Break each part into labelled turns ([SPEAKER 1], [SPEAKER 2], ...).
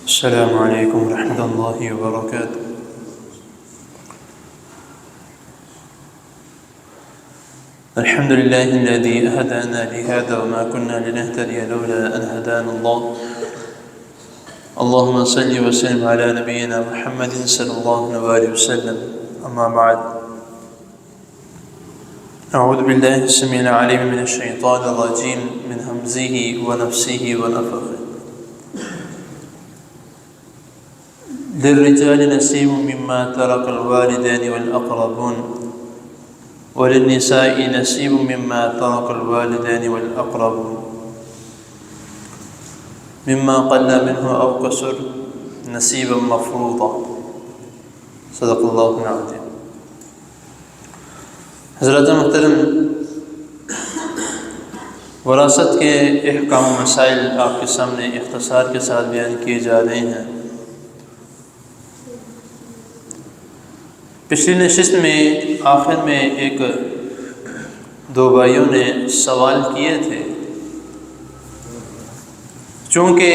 [SPEAKER 1] السلام علیکم ورحمۃ اللہ وبرکاتہ۔ الحمد للہ الذی ہدانا لہذا وما كنا لنهتدی لولا ان هدانا اللہ۔ اللہم صلی وسلم علی نبینا محمد صلی اللہ علیہ وسلم، اما بعد۔ اعوذ باللہ السمیع العلیم من الشیطان الرجیم من ہمزہ ونفسہ ونفخہ۔ للرجال نصیب مما ترک الوالدان والاقربون وللنساء نصیب مما ترک الوالدان والاقربون مما قل منه او کثر نصیبا مفروضا۔ صدق اللہ العظیم۔ حضرات محترم، وراثت کے احکام و مسائل آپ کے سامنے اختصار کے ساتھ بیان کیے جا رہے ہیں۔ پچھلی نشست میں آخر میں ایک دو بھائیوں نے سوال کیے تھے، چونکہ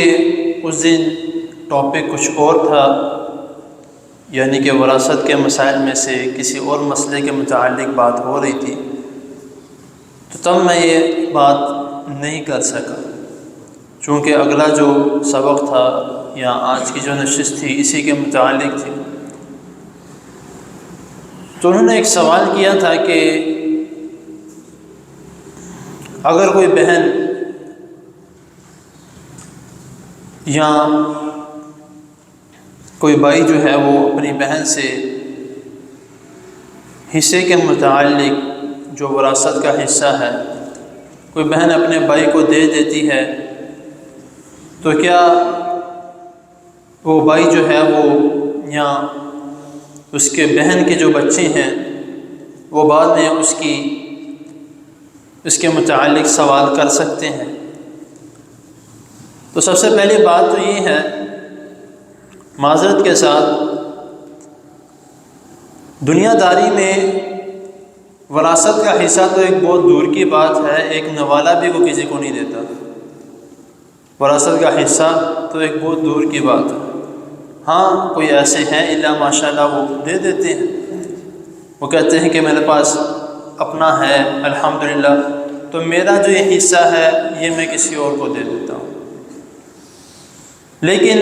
[SPEAKER 1] اس دن ٹاپک کچھ اور تھا، یعنی کہ وراثت کے مسائل میں سے کسی اور مسئلے کے متعلق بات ہو رہی تھی، تو تب میں یہ بات نہیں کر سکا، چونکہ اگلا جو سبق تھا یا آج کی جو نشست تھی اسی کے متعلق تھی۔ تو انہوں نے ایک سوال کیا تھا کہ اگر کوئی بہن یا کوئی بھائی جو ہے وہ اپنی بہن سے حصے کے متعلق جو وراثت کا حصہ ہے کوئی بہن اپنے بھائی کو دے دیتی ہے، تو کیا وہ بھائی جو ہے وہ یا اس کے بہن کے جو بچے ہیں وہ بعد میں اس کے متعلق سوال کر سکتے ہیں؟ تو سب سے پہلی بات تو یہ ہے، معذرت کے ساتھ، دنیا داری میں وراثت کا حصہ تو ایک بہت دور کی بات ہے، ایک نوالا بھی وہ کسی کو نہیں دیتا۔ وراثت کا حصہ تو ایک بہت دور کی بات ہے۔ ہاں کوئی ایسے ہیں الا ماشاء اللہ وہ دے دیتے ہیں، وہ کہتے ہیں کہ میرے پاس اپنا ہے الحمدللہ، تو میرا جو یہ حصہ ہے یہ میں کسی اور کو دے دیتا ہوں۔ لیکن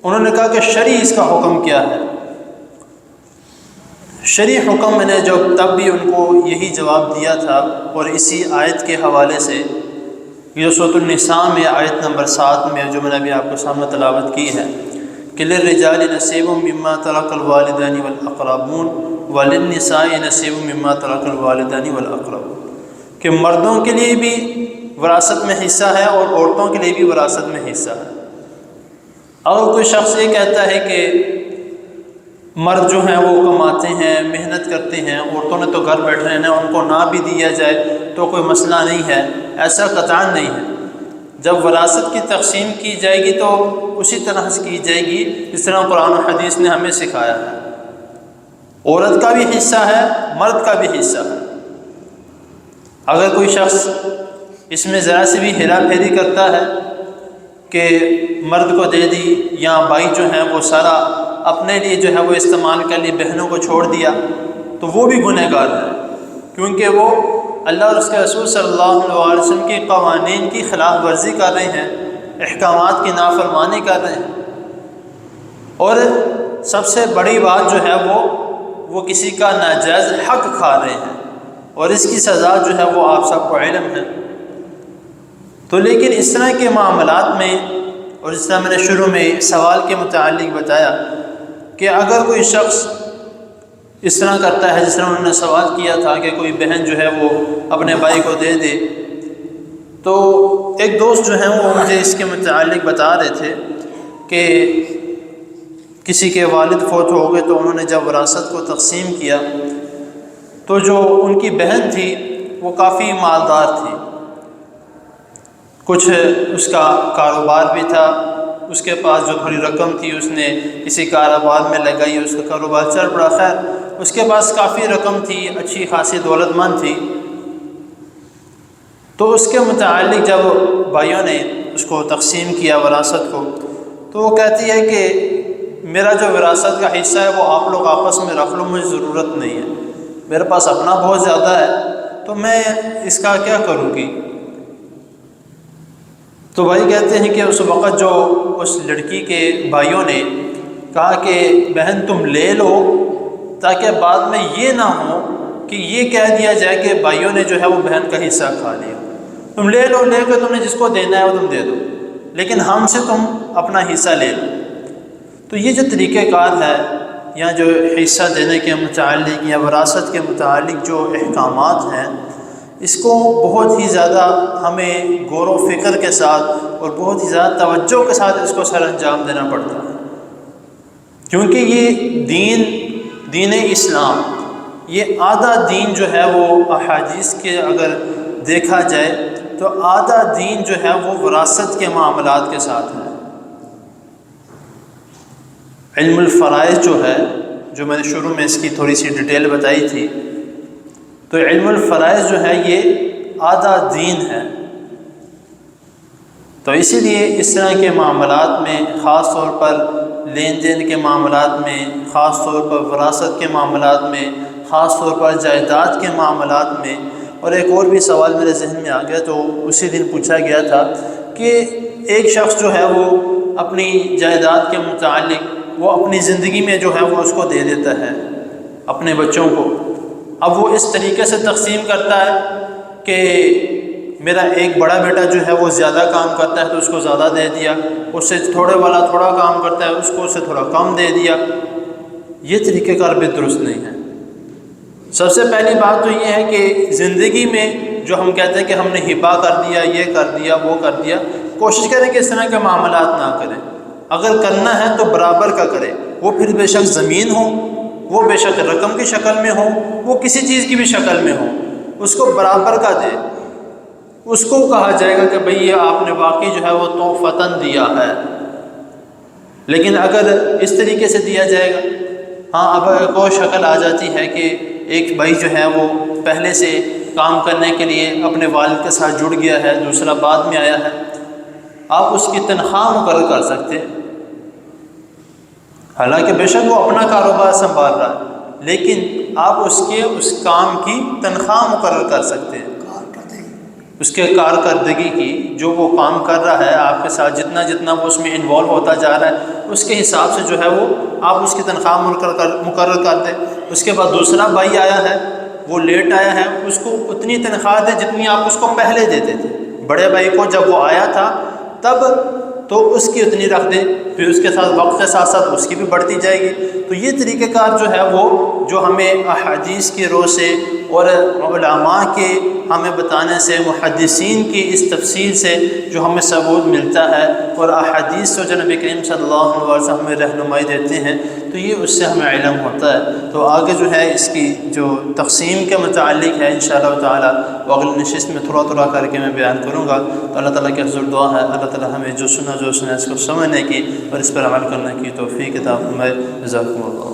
[SPEAKER 1] انہوں نے کہا کہ شرعی اس کا حکم کیا ہے؟ شرعی حکم میں نے تب بھی ان کو یہی جواب دیا تھا، اور اسی آیت کے حوالے سے یہ سورۃ النساء میں آیت نمبر 7 میں جو میں نے ابھی آپ کے سامنے تلاوت کی ہے کہ للرجال نصیب مما ترک الوالدان والاقربون وللنساء نصیب مما ترک الوالدان والاقربون، کہ مردوں کے لیے بھی وراثت میں حصہ ہے اور عورتوں کے لیے بھی وراثت میں حصہ ہے۔ اگر کوئی شخص یہ کہتا ہے کہ مرد جو ہیں وہ کماتے ہیں، محنت کرتے ہیں، عورتوں نے تو گھر بیٹھ رہے ہیں، ان کو نہ بھی دیا جائے تو کوئی مسئلہ نہیں ہے، ایسا قطعاً نہیں ہے۔ جب وراثت کی تقسیم کی جائے گی تو اسی طرح سے کی جائے گی جس طرح قرآن و حدیث نے ہمیں سکھایا ہے۔ عورت کا بھی حصہ ہے، مرد کا بھی حصہ ہے۔ اگر کوئی شخص اس میں ذرا سے بھی ہیرا پھیری کرتا ہے کہ مرد کو دے دی یا بھائی جو ہیں وہ سارا اپنے لیے جو ہے وہ استعمال کر لی، بہنوں کو چھوڑ دیا، تو وہ بھی گنہگار ہے، کیونکہ وہ اللہ اور اس کے رسول صلی اللہ علیہ وسلم کے قوانین کی خلاف ورزی کر رہے ہیں، احکامات کی نافرمانی کر رہے ہیں، اور سب سے بڑی بات جو ہے وہ کسی کا ناجائز حق کھا رہے ہیں، اور اس کی سزا جو ہے وہ آپ سب کو علم ہے۔ تو لیکن اس طرح کے معاملات میں، اور جس طرح میں نے شروع میں سوال کے متعلق بتایا کہ اگر کوئی شخص اس طرح کرتا ہے جس طرح انہوں نے سوال کیا تھا کہ کوئی بہن جو ہے وہ اپنے بھائی کو دے دے، تو ایک دوست جو ہیں وہ مجھے اس کے متعلق بتا رہے تھے کہ کسی کے والد فوت ہو گئے، تو انہوں نے جب وراثت کو تقسیم کیا تو جو ان کی بہن تھی وہ کافی مالدار تھی، کچھ اس کا کاروبار بھی تھا، اس کے پاس جو تھوڑی رقم تھی اس نے کسی کاروبار میں لگائی، اس کا کاروبار چل پڑا، خیر اس کے پاس کافی رقم تھی، اچھی خاصی دولت مند تھی۔ تو اس کے متعلق جب بھائیوں نے اس کو تقسیم کیا وراثت کو، تو وہ کہتی ہے کہ میرا جو وراثت کا حصہ ہے وہ آپ لوگ آپس میں رکھ لو، مجھے ضرورت نہیں ہے، میرے پاس اپنا بہت زیادہ ہے تو میں اس کا کیا کروں گی۔ تو بھائی کہتے ہیں کہ اس وقت جو اس لڑکی کے بھائیوں نے کہا کہ بہن تم لے لو، تاکہ بعد میں یہ نہ ہو کہ یہ کہہ دیا جائے کہ بھائیوں نے جو ہے وہ بہن کا حصہ کھا لیا، تم لے لو، لے کے تم نے جس کو دینا ہے وہ تم دے دو، لیکن ہم سے تم اپنا حصہ لے لو۔ تو یہ جو طریقہ کار ہے یا جو حصہ دینے کے متعلق یا وراثت کے متعلق جو احکامات ہیں، اس کو بہت ہی زیادہ ہمیں غور و فکر کے ساتھ اور بہت ہی زیادہ توجہ کے ساتھ اس کو سر انجام دینا پڑتا ہے، کیونکہ یہ دین اسلام، یہ آدھا دین جو ہے وہ احادیث کے اگر دیکھا جائے تو آدھا دین جو ہے وہ وراثت کے معاملات کے ساتھ ہے۔ علم الفرائض جو ہے، جو میں نے شروع میں اس کی تھوڑی سی ڈیٹیل بتائی تھی، تو علم الفرائض جو ہے یہ آدھا دین ہے۔ تو اسی لیے اس طرح کے معاملات میں، خاص طور پر لین دین کے معاملات میں، خاص طور پر وراثت کے معاملات میں، خاص طور پر جائیداد کے معاملات میں، اور ایک اور بھی سوال میرے ذہن میں آ گیا تو اسی دن پوچھا گیا تھا کہ ایک شخص جو ہے وہ اپنی جائیداد کے متعلق وہ اپنی زندگی میں جو ہے وہ اس کو دے دیتا ہے اپنے بچوں کو، اب وہ اس طریقے سے تقسیم کرتا ہے کہ میرا ایک بڑا بیٹا جو ہے وہ زیادہ کام کرتا ہے تو اس کو زیادہ دے دیا، اس سے تھوڑے والا تھوڑا کام کرتا ہے اس کو اس سے تھوڑا کم دے دیا۔ یہ طریقہ کار بھی درست نہیں ہے۔ سب سے پہلی بات تو یہ ہے کہ زندگی میں جو ہم کہتے ہیں کہ ہم نے ہبہ کر دیا، یہ کر دیا، وہ کر دیا، کوشش کریں کہ اس طرح کے معاملات نہ کریں۔ اگر کرنا ہے تو برابر کا کرے، وہ پھر بے شک زمین ہو، وہ بے شک رقم کی شکل میں ہو، وہ کسی چیز کی بھی شکل میں ہو، اس کو برابر کا دے۔ اس کو کہا جائے گا کہ بھئی یہ آپ نے واقعی جو ہے وہ تحفتاً دیا ہے۔ لیکن اگر اس طریقے سے دیا جائے گا، ہاں اب ایک اور شکل آ جاتی ہے کہ ایک بھائی جو ہے وہ پہلے سے کام کرنے کے لیے اپنے والد کے ساتھ جڑ گیا ہے، دوسرا بعد میں آیا ہے، آپ اس کی تنخواہ مقرر کر سکتے ہیں، حالانکہ بے شک وہ اپنا کاروبار سنبھال رہا ہے، لیکن آپ اس کام کی تنخواہ مقرر کر سکتے ہیں، اس کے کارکردگی کی، جو وہ کام کر رہا ہے آپ کے ساتھ، جتنا وہ اس میں انوالو ہوتا جا رہا ہے اس کے حساب سے جو ہے وہ آپ اس کی تنخواہ مقرر کر دیں۔ اس کے بعد دوسرا بھائی آیا ہے، وہ لیٹ آیا ہے، اس کو اتنی تنخواہ دیں جتنی آپ اس کو پہلے دیتے تھے۔ بڑے بھائی کو جب وہ آیا تھا تب تو اس کی اتنی رکھ دیں، پھر اس کے ساتھ وقت کے ساتھ ساتھ اس کی بھی بڑھتی جائے گی۔ تو یہ طریقہ کار جو ہے وہ جو ہمیں احادیث کی روح سے اور علماء کے ہمیں بتانے سے، محدثین کی اس تفصیل سے جو ہمیں ثبوت ملتا ہے، اور احادیث جو نبی کریم صلی اللہ علیہ وسلم ہمیں رہنمائی دیتے ہیں، تو یہ اس سے ہمیں علم ہوتا ہے۔ تو آگے جو ہے اس کی جو تقسیم کے متعلق ہے انشاءاللہ تعالیٰ وہ اگلی نشست میں تھوڑا تھوڑا کر کے میں بیان کروں گا۔ تو اللہ تعالیٰ کی حضور دعا ہے اللہ تعالیٰ ہمیں جو سنا اس کو سمجھنے کی اور اس پر عمل کرنے کی توفیق عطا فرمائے۔ جزاکم اللہ۔